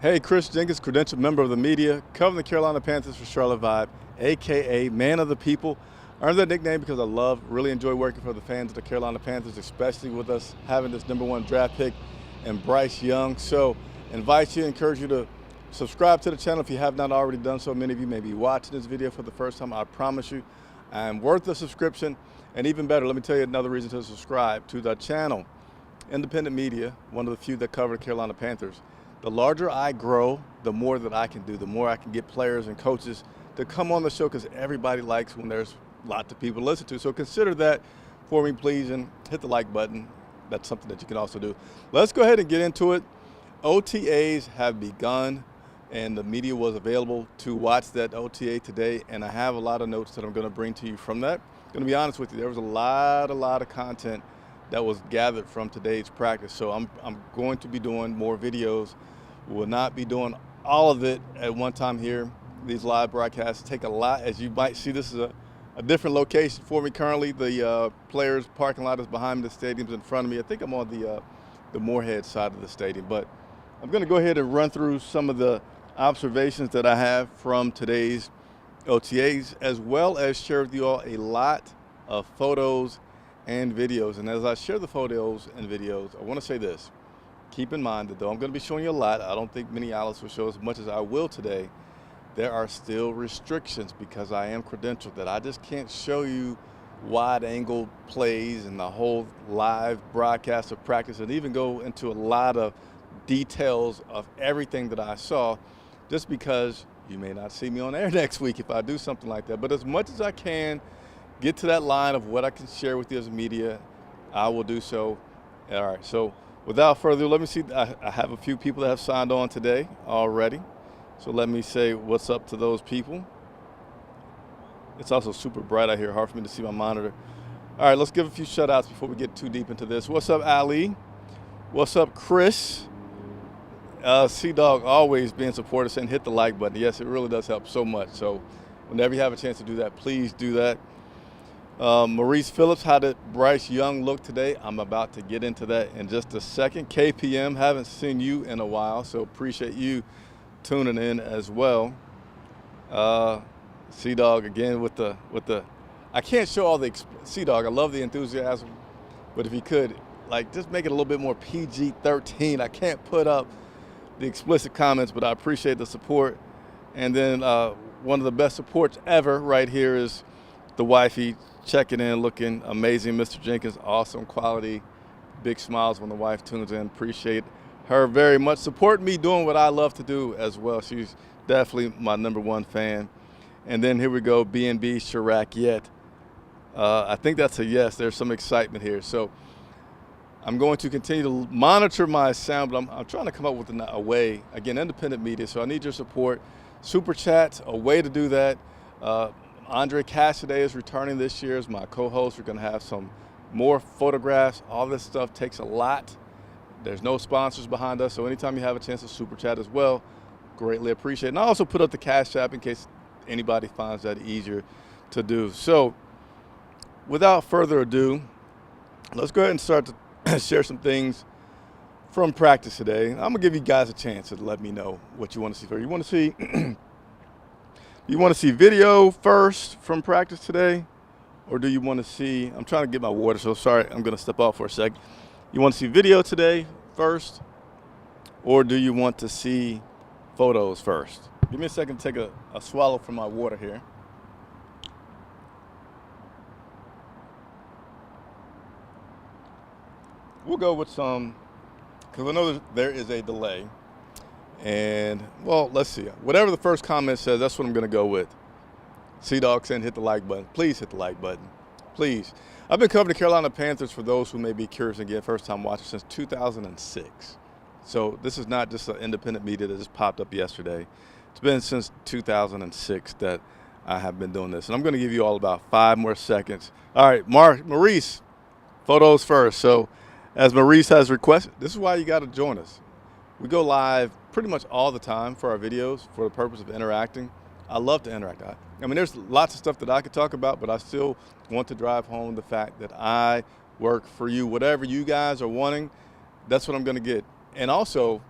Hey, Chris Jenkins, credentialed member of the media, covering the Carolina Panthers for Charlotte Vibe, a.k.a. Man of the People. I earned that nickname because I really enjoy working for the fans of the Carolina Panthers, especially with us having this #1 draft pick and Bryce Young. So, encourage you to subscribe to the channel if you have not already done so. Many of you may be watching this video for the first time. I promise you, I'm worth the subscription. And even better, let me tell you another reason to subscribe to the channel. Independent media, one of the few that cover the Carolina Panthers. The larger I grow, the more that I can do, the more I can get players and coaches to come on the show, because everybody likes when there's lots of people to listen to. So consider that for me, please, and hit the like button. That's something that you can also do. Let's go ahead and get into it. OTAs have begun, and the media was available to watch that OTA today, and I have a lot of notes that I'm going to bring to you from that. I'm going to be honest with you, there was a lot of content that was gathered from today's practice. So I'm going to be doing more videos. We will not be doing all of it at one time here. These live broadcasts take a lot. As you might see, this is a different location for me currently. The players' parking lot is behind me, the stadium's in front of me. I think I'm on the Moorhead side of the stadium. But I'm gonna go ahead and run through some of the observations that I have from today's OTAs, as well as share with you all a lot of photos and videos. And as I share the photos and videos, I want to say this. Keep in mind that though I'm going to be showing you a lot, I don't think many outlets will show as much as I will today. There are still restrictions because I am credentialed, that I just can't show you wide angle plays and the whole live broadcast of practice, and even go into a lot of details of everything that I saw, just because you may not see me on air next week if I do something like that. But as much as I can get to that line of what I can share with you as media, I will do so. All right, so without further ado, let me see. I have a few people that have signed on today already. So let me say what's up to those people. It's also super bright out here, hard for me to see my monitor. All right, let's give a few shout outs before we get too deep into this. What's up, Ali? What's up, Chris? C-Dog always being supportive, saying hit the like button. Yes, it really does help so much. So whenever you have a chance to do that, please do that. Maurice Phillips, how did Bryce Young look today? I'm about to get into that in just a second. KPM, haven't seen you in a while, so appreciate you tuning in as well. C-Dog again with the I can't show all the C-Dog. I love the enthusiasm, but if you could, like, just make it a little bit more PG-13. I can't put up the explicit comments, but I appreciate the support. And then one of the best supports ever right here is the wifey, checking in, looking amazing. Mr. Jenkins, awesome quality. Big smiles when the wife tunes in. Appreciate her very much. Support me doing what I love to do as well. She's definitely my #1 fan. And then here we go, B&B Chirac yet. I think that's a yes. There's some excitement here. So I'm going to continue to monitor my sound, but I'm trying to come up with a way. Again, independent media, so I need your support. Super chats, a way to do that. Andre Cassidy is returning this year as my co-host. We're going to have some more photographs. All this stuff takes a lot. There's no sponsors behind us, so anytime you have a chance to super chat as well, greatly appreciate it. And I also put up the Cash App in case anybody finds that easier to do. So without further ado, let's go ahead and start to share some things from practice today. I'm going to give you guys a chance to let me know what you want to see first. You want to see video first from practice today, or do you want to see, I'm trying to get my water, so sorry, I'm going to step off for a sec. You want to see video today first, or do you want to see photos first? Give me a second to take a swallow from my water here. We'll go with some, because I know there is a delay. And, well, let's see. Whatever the first comment says, that's what I'm going to go with. C-Dog saying hit the like button. Please hit the like button. Please. I've been covering the Carolina Panthers, for those who may be curious, again, first-time watchers, since 2006. So this is not just an independent media that just popped up yesterday. It's been since 2006 that I have been doing this. And I'm going to give you all about 5 more seconds. All right, Maurice, photos first. So as Maurice has requested, this is why you got to join us. We go live pretty much all the time for our videos for the purpose of interacting. I love to interact. I mean, there's lots of stuff that I could talk about, but I still want to drive home the fact that I work for you. Whatever you guys are wanting, that's what I'm going to get. And also,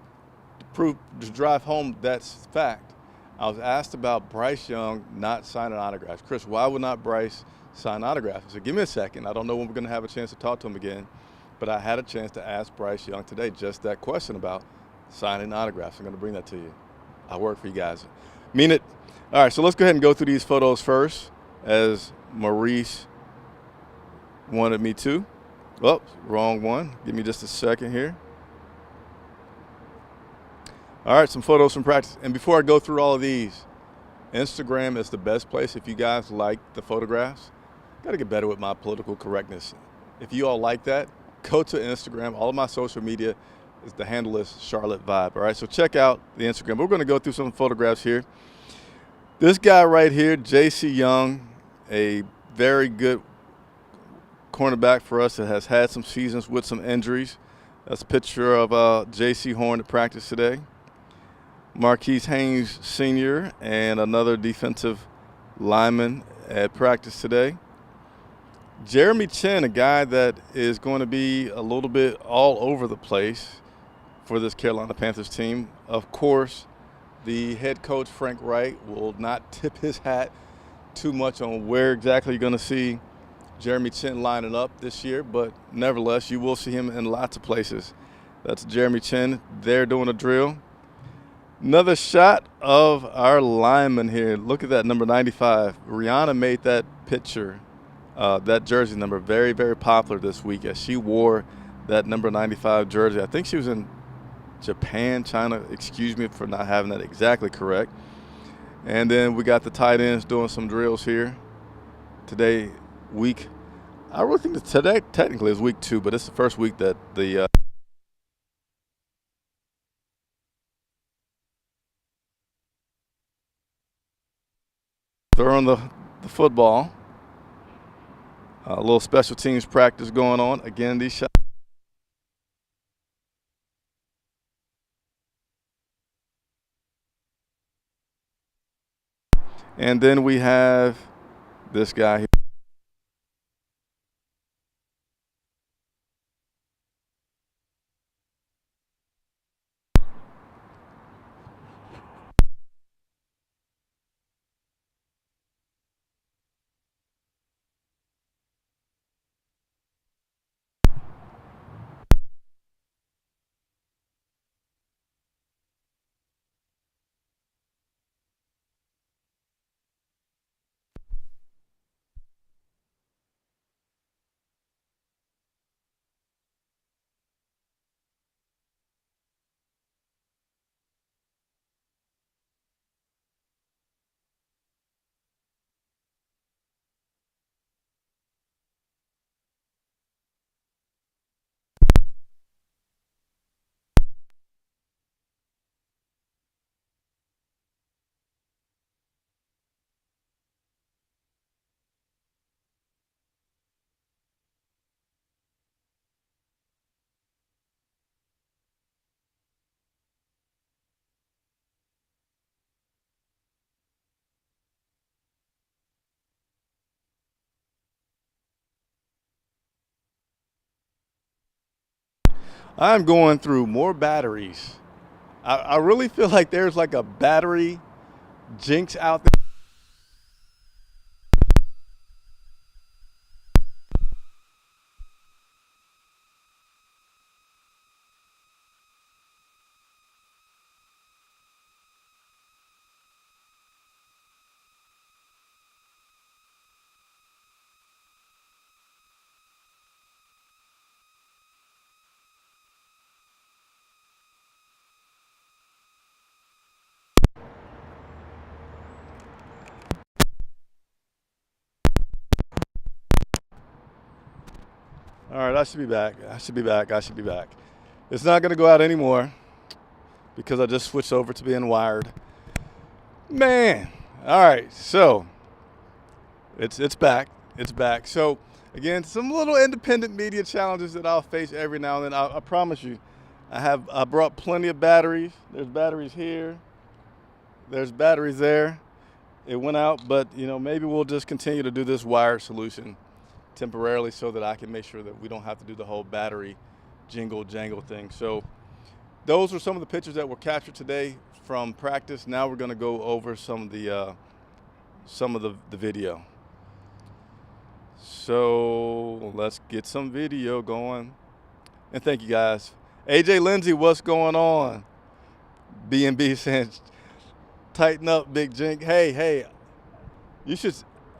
to drive home that fact, I was asked about Bryce Young not signing autographs. Chris, why would not Bryce sign autographs? I said, give me a second. I don't know when we're going to have a chance to talk to him again, but I had a chance to ask Bryce Young today just that question about signing autographs. I'm going to bring that to you. I work for you guys. Mean it. All right, so let's go ahead and go through these photos first, as Maurice wanted me to. Oh, wrong one. Give me just a second here. All right, some photos from practice. And before I go through all of these, Instagram is the best place if you guys like the photographs. Got to get better with my political correctness. If you all like that, go to Instagram. All of my social media is the handle is Charlotte Vibe. All right, so check out the Instagram. We're going to go through some photographs here. This guy right here, J.C. Young, a very good cornerback for us that has had some seasons with some injuries. That's a picture of J.C. Horn at practice today. Marquise Haynes Sr. and another defensive lineman at practice today. Jeremy Chin, a guy that is going to be a little bit all over the place for this Carolina Panthers team. Of course, the head coach, Frank Reich, will not tip his hat too much on where exactly you're going to see Jeremy Chin lining up this year, but nevertheless, you will see him in lots of places. That's Jeremy Chin there doing a drill. Another shot of our lineman here. Look at that, number 95. Rihanna made that picture, that jersey number, very, very popular this week as she wore that number 95 jersey. I think she was in Japan, China. Excuse me for not having that exactly correct. And then we got the tight ends doing some drills here today, week. I really think that today technically is week 2, but it's the first week that the throwing the football. A little special teams practice going on. Again, these shots. And then we have this guy here. I'm going through more batteries. I really feel like there's like a battery jinx out there. All right, I should be back. I should be back. It's not going to go out anymore because I just switched over to being wired. Man. All right, so it's back. It's back. So, again, some little independent media challenges that I'll face every now and then. I promise you, I brought plenty of batteries. There's batteries here. There's batteries there. It went out, but, maybe we'll just continue to do this wired solution temporarily so that I can make sure that we don't have to do the whole battery jingle jangle thing. So those were some of the pictures that were captured today from practice. Now we're going to go over some of the video. So let's get some video going. And thank you guys. AJ Lindsay, what's going on? B&B saying, tighten up, Big Jink. Hey, you should,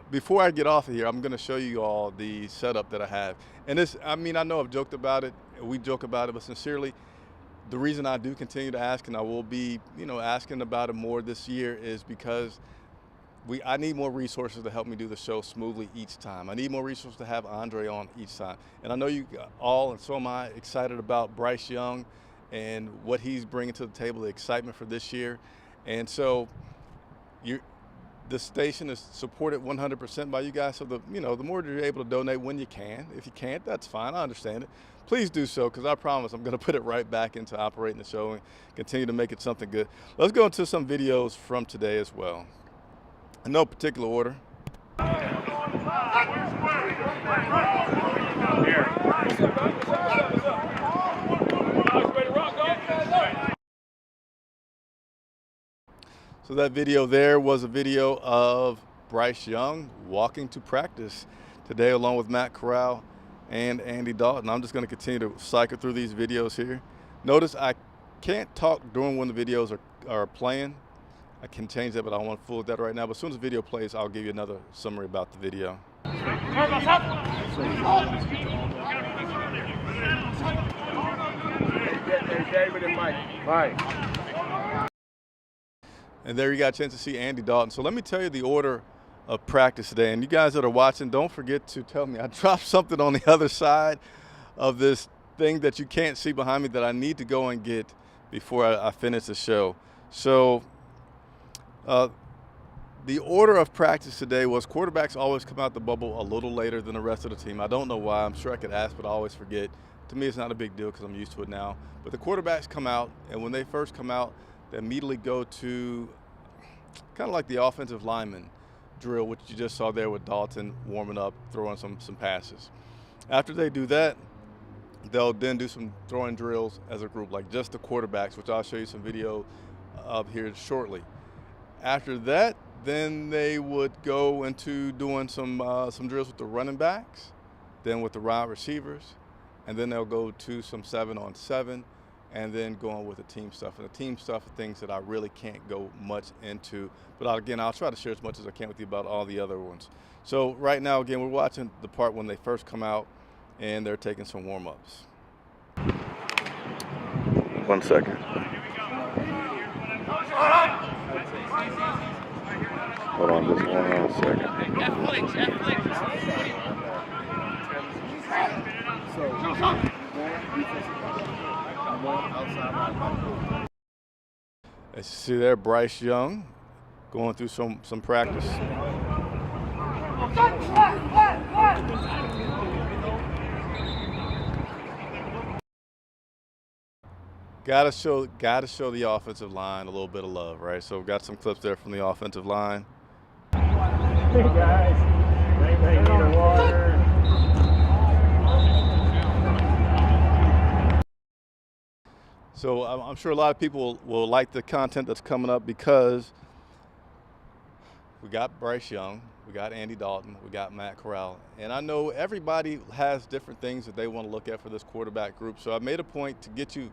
before I get off of here, I'm going to show you all the setup that I have. And this, I mean, I know I've joked about it, we joke about it, but sincerely, the reason I do continue to ask, and I will be, asking about it more this year, is because I need more resources to help me do the show smoothly each time. I need more resources to have Andre on each time. And I know you all, and so am I, excited about Bryce Young and what he's bringing to the table, the excitement for this year. And so the station is supported 100% by you guys. So the more you're able to donate when you can. If you can't, that's fine, I understand it. Please do so, because I promise I'm going to put it right back into operating the show and continue to make it something good. Let's go into some videos from today as well. In no particular order. So that video there was a video of Bryce Young walking to practice today along with Matt Corral and Andy Dalton. I'm just going to continue to cycle through these videos here. Notice I can't talk during when the videos are playing. I can change that, but I don't want to fool with that right now. But as soon as the video plays, I'll give you another summary about the video. And there you got a chance to see Andy Dalton. So let me tell you the order of practice today. And you guys that are watching, don't forget to tell me I dropped something on the other side of this thing that you can't see behind me that I need to go and get before I finish the show. So the order of practice today was quarterbacks always come out the bubble a little later than the rest of the team. I don't know why. I'm sure I could ask, but I always forget. To me, it's not a big deal because I'm used to it now. But the quarterbacks come out, and when they first come out, they immediately go to kind of like the offensive lineman drill, which you just saw there with Dalton warming up, throwing some passes. After they do that, they'll then do some throwing drills as a group, like just the quarterbacks, which I'll show you some video of here shortly. After that, then they would go into doing some drills with the running backs, then with the wide receivers, and then they'll go to some 7-on-7, and then going with the team stuff. And the team stuff are things that I really can't go much into, but again, I'll try to share as much as I can with you about all the other ones. So right now, again, we're watching the part when they first come out, and they're taking some warm-ups. 1 second. Hold on just 1 second. As you see there, Bryce Young going through some practice. Gotta show the offensive line a little bit of love, right? So we've got some clips there from the offensive line. Hey guys, they need a water. So I'm sure a lot of people will like the content that's coming up because we got Bryce Young, we got Andy Dalton, we got Matt Corral. And I know everybody has different things that they want to look at for this quarterback group. So I made a point to get you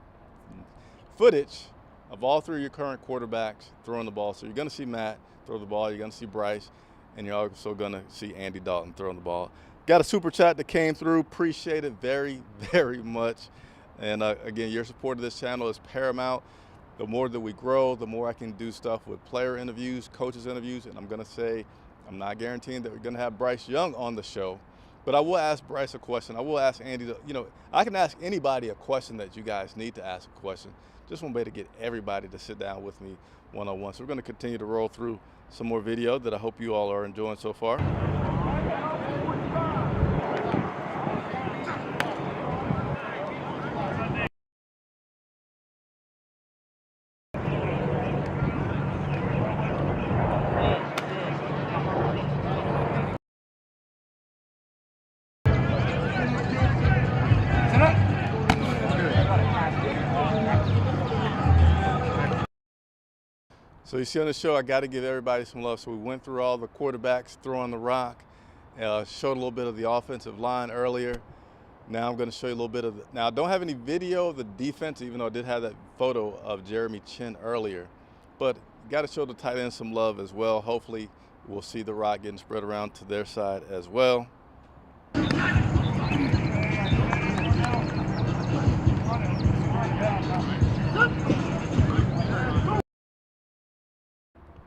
footage of all three of your current quarterbacks throwing the ball. So you're going to see Matt throw the ball, you're going to see Bryce, and you're also going to see Andy Dalton throwing the ball. Got a super chat that came through. Appreciate it very, very much. And again, your support of this channel is paramount. The more that we grow, the more I can do stuff with player interviews, coaches interviews, and I'm going to say, I'm not guaranteeing that we're going to have Bryce Young on the show, but I will ask Bryce a question. I will ask Andy, I can ask anybody a question that you guys need to ask a question. Just one way to get everybody to sit down with me one-on-one. So we're going to continue to roll through some more video that I hope you all are enjoying so far. So you see on the show, I got to give everybody some love. So we went through all the quarterbacks throwing the rock, showed a little bit of the offensive line earlier. Now I'm going to show you a little bit of now I don't have any video of the defense, even though I did have that photo of Jeremy Chin earlier. But got to show the tight end some love as well. Hopefully we'll see the rock getting spread around to their side as well.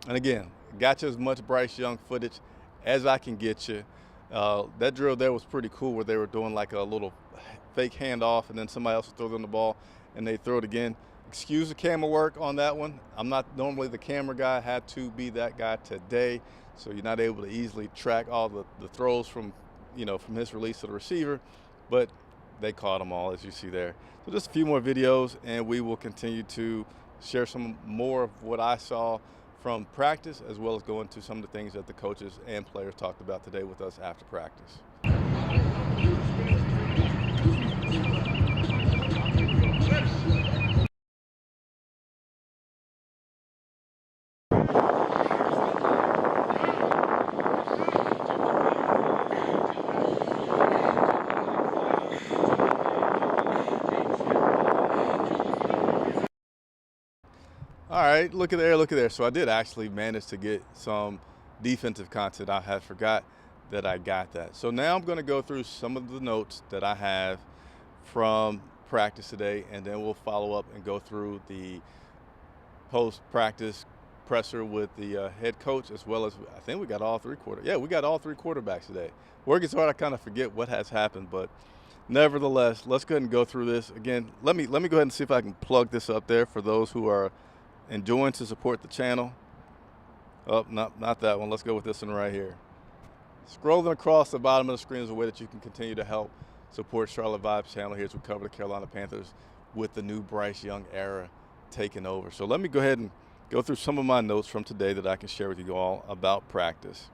And again, got you as much Bryce Young footage as I can get you. That drill there was pretty cool where they were doing like a little fake handoff and then somebody else would throw them the ball and they throw it again. Excuse the camera work on that one. I'm not normally the camera guy, had to be that guy today. So you're not able to easily track all the throws from his release to the receiver, but they caught them all as you see there. So just a few more videos and we will continue to share some more of what I saw from practice, as well as go into some of the things that the coaches and players talked about today with us after practice. All right, look at there, look at there. So I did actually manage to get some defensive content. I had forgot that I got that. So now I'm going to go through some of the notes that I have from practice today, and then we'll follow up and go through the post-practice presser with the head coach, as well as I think we got all three quarterbacks today. Working so hard, I kind of forget what has happened, but nevertheless, let's go ahead and go through this. Again, let me go ahead and see if I can plug this up there for those who are enjoying to support the channel. Oh, not that one. Let's go with this one right here. Scrolling across the bottom of the screen is a way that you can continue to help support Charlotte Vibes channel here as we cover the Carolina Panthers with the new Bryce Young era taking over. So let me go ahead and go through some of my notes from today that I can share with you all about practice.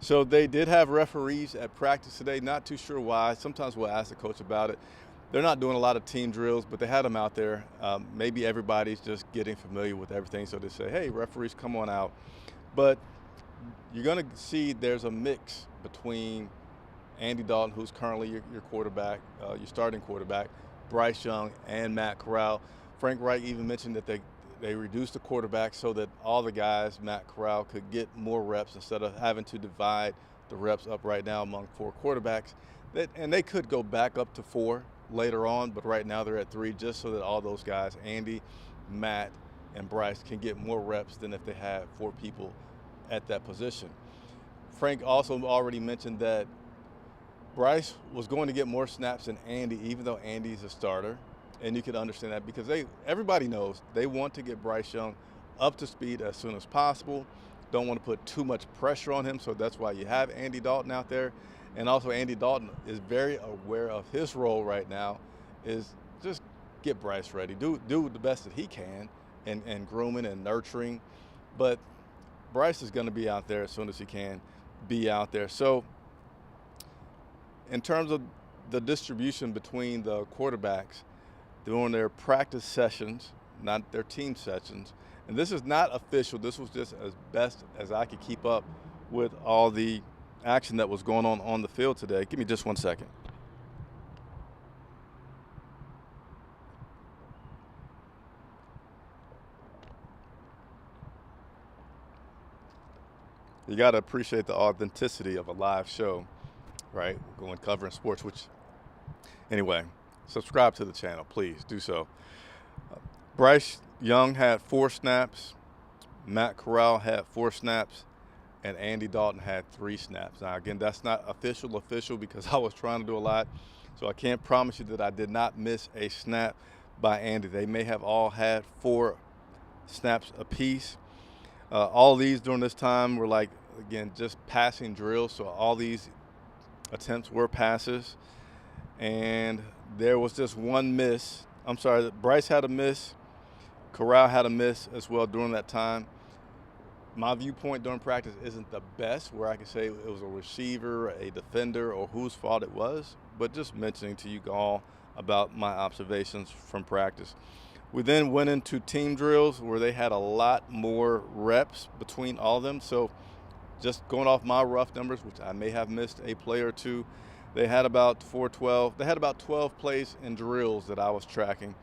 So they did have referees at practice today. Not too sure why. Sometimes we'll ask the coach about it. They're not doing a lot of team drills, but they had them out there. Maybe everybody's just getting familiar with everything, so they say, hey, referees, come on out. But you're going to see there's a mix between Andy Dalton, who's currently your quarterback, your starting quarterback, Bryce Young, and Matt Corral. Frank Reich even mentioned that they reduced the quarterback so that all the guys, Matt Corral, could get more reps instead of having to divide the reps up right now among 4 quarterbacks. And they could go back up to 4 later on, but right now they're at 3, just so that all those guys, Andy, Matt, and Bryce, can get more reps than if they had 4 people at that position. Frank also already mentioned that Bryce was going to get more snaps than Andy, even though Andy's a starter, and you can understand that because everybody knows they want to get Bryce Young up to speed as soon as possible. Don't want to put too much pressure on him, so that's why you have Andy Dalton out there. And also Andy Dalton is very aware of his role right now, is just get Bryce ready, do the best that he can and grooming and nurturing. But Bryce is going to be out there as soon as he can be out there. So in terms of the distribution between the quarterbacks during their practice sessions, not their team sessions, and this is not official, this was just as best as I could keep up with all the action that was going on the field today. Give me just one second. You got to appreciate the authenticity of a live show, right? We're going covering sports, which, anyway, subscribe to the channel, please do so. Bryce Young had 4 snaps. Matt Corral had 4 snaps. And Andy Dalton had 3 snaps. Now, again, that's not official because I was trying to do a lot. So I can't promise you that I did not miss a snap by Andy. They may have all had 4 snaps apiece. All these during this time were like, again, just passing drills. So all these attempts were passes. And there was just one miss. I'm sorry, Bryce had a miss. Corral had a miss as well during that time. My viewpoint during practice isn't the best where I can say it was a receiver, a defender, or whose fault it was, but just mentioning to you all about my observations from practice. We then went into team drills where they had a lot more reps between all of them. So just going off my rough numbers, which I may have missed a play or two, they had about 412. They had about 12 plays in drills that I was tracking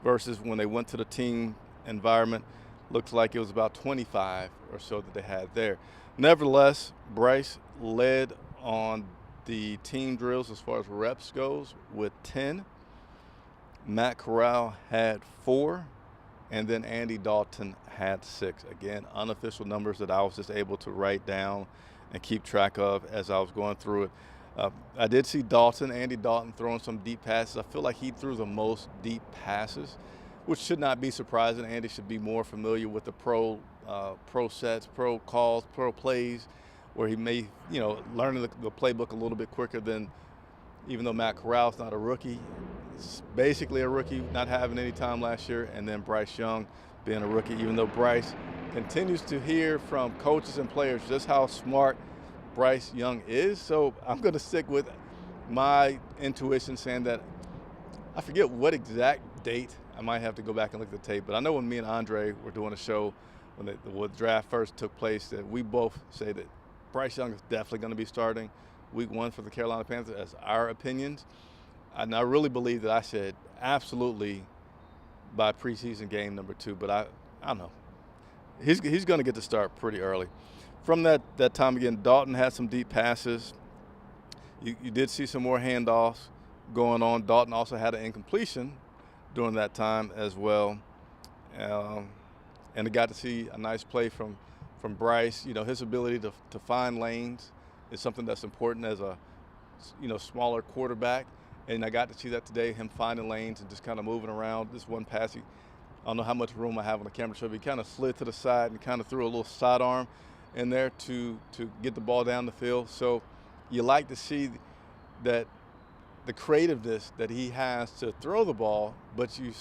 versus when they went to the team environment, looks like it was about 25 or so that they had there. Nevertheless, Bryce led on the team drills as far as reps goes with 10. Matt Corral had 4, and then Andy Dalton had 6. Again, unofficial numbers that I was just able to write down and keep track of as I was going through it. I did see Andy Dalton throwing some deep passes. I feel like he threw the most deep passes, which should not be surprising. Andy should be more familiar with the pro sets, pro calls, pro plays, where he may, learn the playbook a little bit quicker than, even though Matt Corral's not a rookie. It's basically a rookie, not having any time last year, and then Bryce Young being a rookie, even though Bryce continues to hear from coaches and players just how smart Bryce Young is. So I'm going to stick with my intuition saying that, I forget what exact date, I might have to go back and look at the tape, but I know when me and Andre were doing a show when the draft first took place, that we both say that Bryce Young is definitely going to be starting week 1 for the Carolina Panthers as our opinions. And I really believe that I said absolutely by preseason game number 2, but I don't know. He's going to get to start pretty early. From that time again, Dalton had some deep passes. You did see some more handoffs going on. Dalton also had an incompletion during that time as well. And I got to see a nice play from Bryce. His ability to find lanes is something that's important as a smaller quarterback. And I got to see that today, him finding lanes and just kind of moving around. This one pass, I don't know how much room I have on the camera show, but he kind of slid to the side and kind of threw a little sidearm in there to get the ball down the field. So you like to see that the creativeness that he has to throw the ball, but you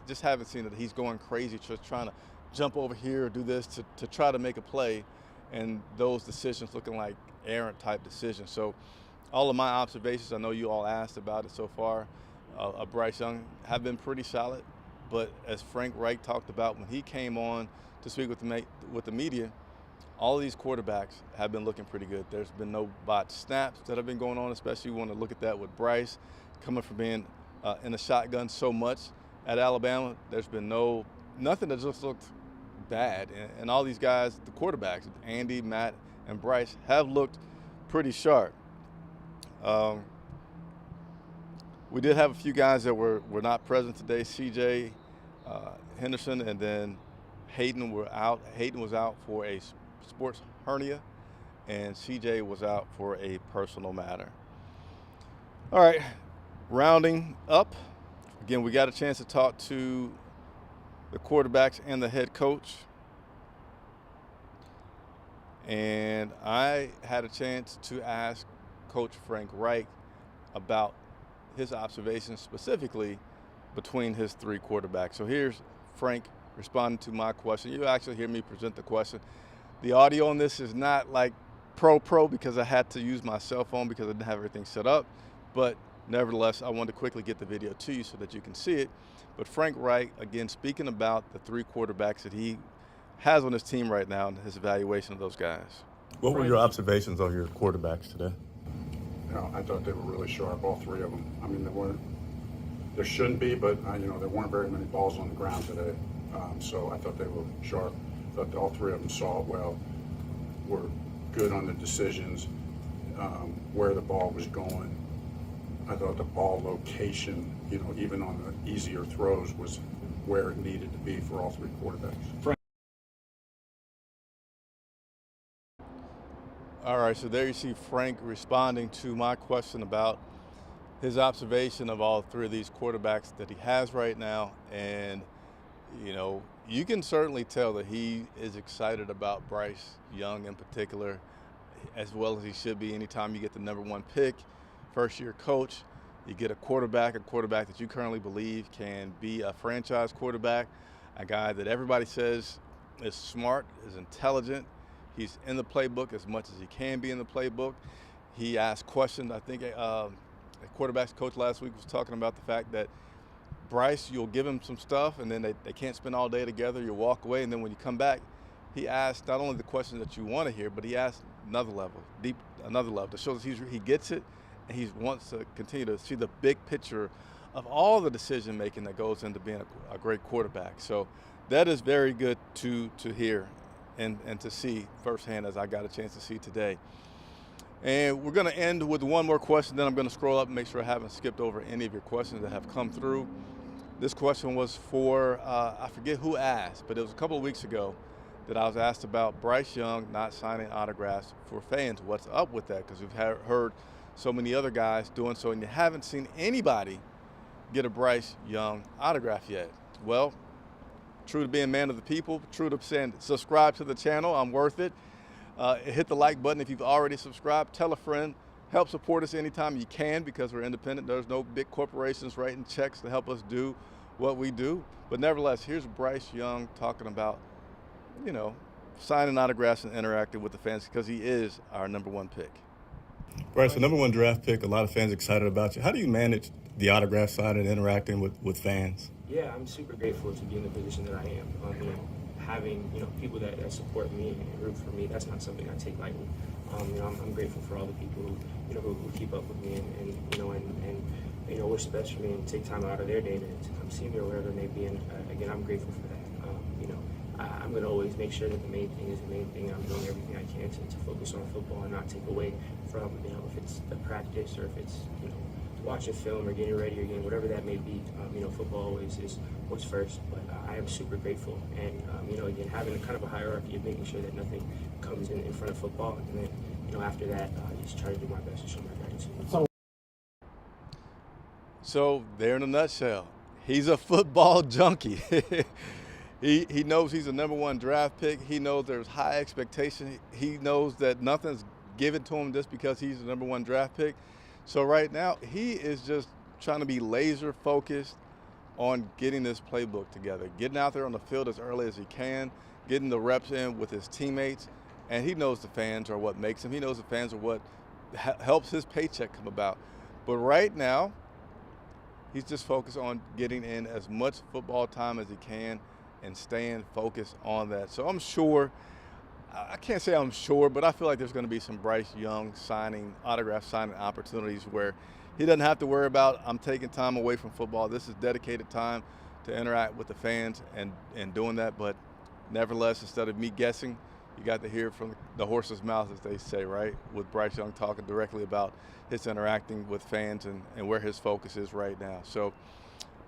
just haven't seen that he's going crazy just trying to jump over here or do this to try to make a play, and those decisions looking like errant type decisions. So all of my observations, I know you all asked about it so far, Bryce Young have been pretty solid, but as Frank Reich talked about when he came on to speak with the media, all of these quarterbacks have been looking pretty good. There's been no bot snaps that have been going on, especially you want to look at that with Bryce coming from being in the shotgun so much at Alabama. There's been nothing that just looked bad. And all these guys, the quarterbacks, Andy, Matt, and Bryce, have looked pretty sharp. We did have a few guys that were not present today. CJ Henderson and then Hayden were out. Hayden was out for a sports hernia, and CJ was out for a personal matter. All right, rounding up. Again, we got a chance to talk to the quarterbacks and the head coach. And I had a chance to ask Coach Frank Reich about his observations specifically between his 3 quarterbacks. So here's Frank responding to my question. You actually hear me present the question. The audio on this is not like pro because I had to use my cell phone because I didn't have everything set up. But nevertheless, I wanted to quickly get the video to you so that you can see it. But Frank Reich, again, speaking about the 3 quarterbacks that he has on his team right now and his evaluation of those guys. What were your observations on your quarterbacks today? I thought they were really sharp, all 3 of them. I mean, there shouldn't be, but there weren't very many balls on the ground today. So I thought they were sharp. I thought all 3 of them saw it well, were good on the decisions, where the ball was going. I thought the ball location, even on the easier throws, was where it needed to be for all 3 quarterbacks. All right, so there you see Frank responding to my question about his observation of all 3 of these quarterbacks that he has right now. And, you can certainly tell that he is excited about Bryce Young in particular, as well as he should be. Anytime you get the number 1 pick, first-year coach, you get a quarterback that you currently believe can be a franchise quarterback, a guy that everybody says is smart, is intelligent. He's in the playbook as much as he can be in the playbook. He asked questions. I think the quarterbacks coach last week was talking about the fact that Bryce, you'll give him some stuff, and then they can't spend all day together. You'll walk away, and then when you come back, he asks not only the questions that you want to hear, but he asks another level, another level, that shows he gets it, and he wants to continue to see the big picture of all the decision making that goes into being a great quarterback. So that is very good to hear and to see firsthand, as I got a chance to see today. And we're going to end with one more question, then I'm going to scroll up and make sure I haven't skipped over any of your questions that have come through. This question was for, I forget who asked, but it was a couple of weeks ago that I was asked about Bryce Young not signing autographs for fans. What's up with that? Because we've heard so many other guys doing so, and you haven't seen anybody get a Bryce Young autograph yet. Well, true to being man of the people, true to saying subscribe to the channel, I'm worth it. Hit the like button if you've already subscribed. Tell a friend. Help support us anytime you can, because we're independent. There's no big corporations writing checks to help us do what we do. But nevertheless, here's Bryce Young talking about, signing autographs and interacting with the fans, because he is our #1 pick. Bryce, the #1 draft pick, a lot of fans excited about you. How do you manage the autograph side and interacting with fans? Yeah, I'm super grateful to be in the position that I am. Having people that support me and root for me, that's not something I take lightly. I'm grateful for all the people who keep up with me and wish the best for me and take time out of their day to come see me or wherever it may be. And again, I'm grateful for that. I'm going to always make sure that the main thing is the main thing. I'm doing everything I can to focus on football and not take away from if it's the practice or if it's watching film or getting ready or getting whatever that may be. Football always is what's first. But I am super grateful, and again, having a kind of a hierarchy of making sure that nothing comes in front of football, and then after that, I just try to do my best to show my gratitude. So there in a nutshell, he's a football junkie. He knows he's a #1 draft pick. He knows there's high expectation. He knows that nothing's given to him just because he's the #1 draft pick. So right now, he is just trying to be laser focused on getting this playbook together, getting out there on the field as early as he can, getting the reps in with his teammates. And he knows the fans are what makes him. He knows the fans are what helps his paycheck come about. But right now, he's just focused on getting in as much football time as he can and staying focused on that. So I'm sure, I can't say I'm sure, but I feel like there's going to be some Bryce Young autograph signing opportunities where he doesn't have to worry about, I'm taking time away from football. This is dedicated time to interact with the fans and doing that. But nevertheless, instead of me guessing, you got to hear from the horse's mouth, as they say, right? With Bryce Young talking directly about his interacting with fans and where his focus is right now. So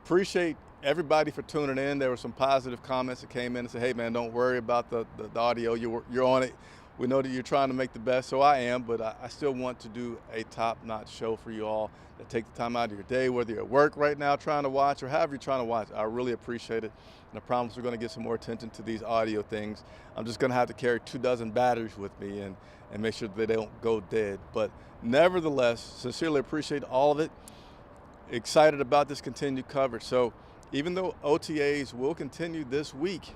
appreciate everybody for tuning in. There were some positive comments that came in and said, hey man, don't worry about the audio, you're on it. We know that you're trying to make the best, so I am, but I still want to do a top-notch show for you all that take the time out of your day, whether you're at work right now trying to watch or however you're trying to watch. I really appreciate it, and I promise we're going to get some more attention to these audio things. I'm just going to have to carry 24 batteries with me and make sure that they don't go dead. But nevertheless, sincerely appreciate all of it. Excited about this continued coverage. So even though OTAs will continue this week,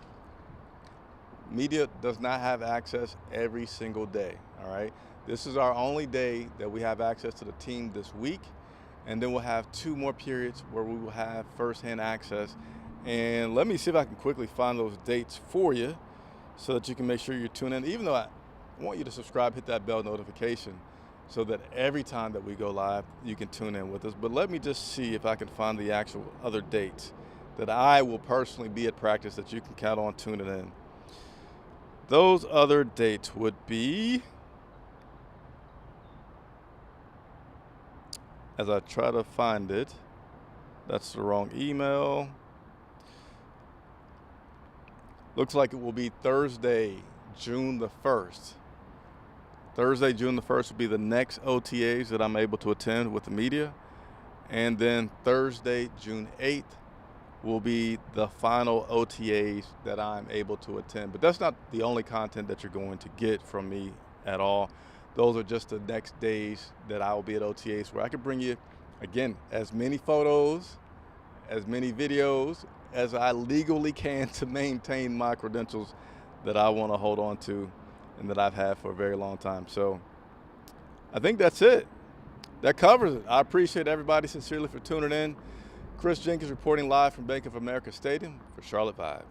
media does not have access every single day, all right? This is our only day that we have access to the team this week, and then we'll have 2 more periods where we will have firsthand access. And let me see if I can quickly find those dates for you so that you can make sure you're tuned in. Even though I want you to subscribe, hit that bell notification so that every time that we go live, you can tune in with us. But let me just see if I can find the actual other dates that I will personally be at practice that you can count on tuning in. Those other dates would be, as I try to find it, that's the wrong email. Looks like it will be Thursday, June the 1st. Thursday, June the 1st will be the next OTAs that I'm able to attend with the media. And then Thursday, June 8th, will be the final OTAs that I'm able to attend. But that's not the only content that you're going to get from me at all. Those are just the next days that I will be at OTAs, where I can bring you, again, as many photos, as many videos as I legally can to maintain my credentials that I want to hold on to and that I've had for a very long time. So I think that's it. That covers it. I appreciate everybody sincerely for tuning in. Chris Jenkins reporting live from Bank of America Stadium for Charlotte Vibe.